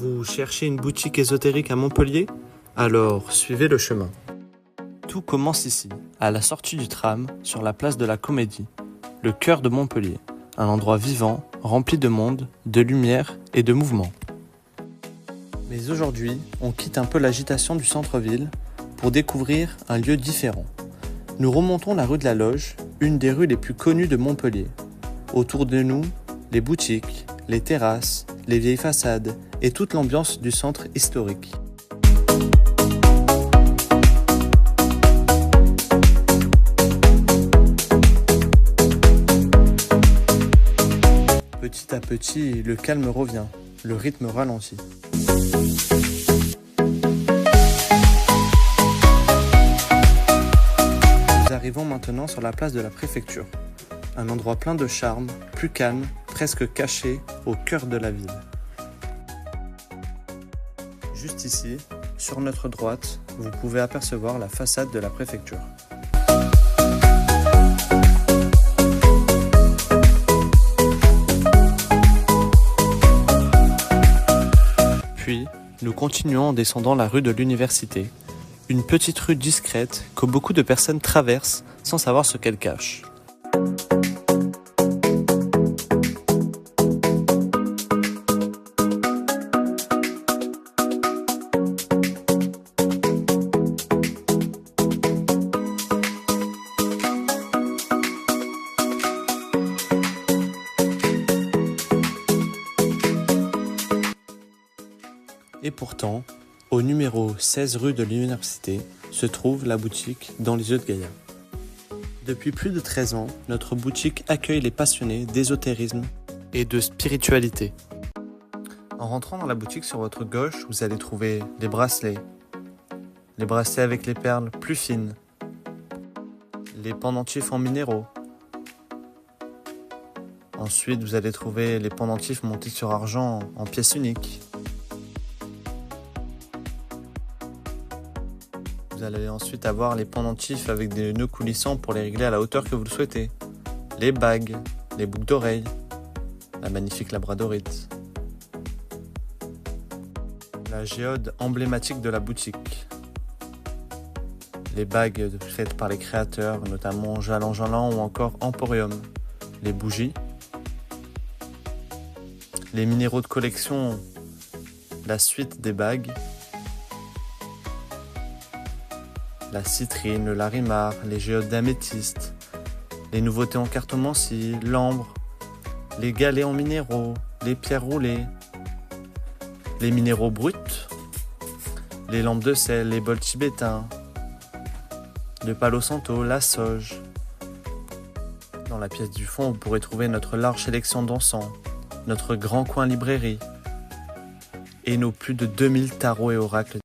Vous cherchez une boutique ésotérique à Montpellier? Alors, suivez le chemin. Tout commence ici, à la sortie du tram, sur la place de la Comédie, le cœur de Montpellier, un endroit vivant, rempli de monde, de lumière et de mouvement. Mais aujourd'hui, on quitte un peu l'agitation du centre-ville pour découvrir un lieu différent. Nous remontons la rue de la Loge, une des rues les plus connues de Montpellier. Autour de nous, les boutiques, les terrasses, les vieilles façades et toute l'ambiance du centre historique. Petit à petit, le calme revient, le rythme ralentit. Nous arrivons maintenant sur la place de la préfecture, un endroit plein de charme, plus calme, presque caché au cœur de la ville. Juste ici, sur notre droite, vous pouvez apercevoir la façade de la préfecture. Puis, nous continuons en descendant la rue de l'Université, une petite rue discrète que beaucoup de personnes traversent sans savoir ce qu'elle cache. Et pourtant, au numéro 16 rue de l'Université, se trouve la boutique Dans les yeux de Gaïa. Depuis plus de 13 ans, notre boutique accueille les passionnés d'ésotérisme et de spiritualité. En rentrant dans la boutique sur votre gauche, vous allez trouver les bracelets avec les perles plus fines, les pendentifs en minéraux. Ensuite, vous allez trouver les pendentifs montés sur argent en pièces uniques. Vous allez ensuite avoir les pendentifs avec des nœuds coulissants pour les régler à la hauteur que vous le souhaitez. Les bagues, les boucles d'oreilles, la magnifique labradorite. La géode emblématique de la boutique. Les bagues faites par les créateurs, notamment Jalan Jalan ou encore Emporium. Les bougies. Les minéraux de collection, la suite des bagues. La citrine, le larimar, les géodes d'améthyste, les nouveautés en cartomancie, l'ambre, les galets en minéraux, les pierres roulées, les minéraux bruts, les lampes de sel, les bols tibétains, le palo santo, la sauge. Dans la pièce du fond, vous pourrez trouver notre large sélection d'encens, notre grand coin librairie et nos plus de 2000 tarots et oracles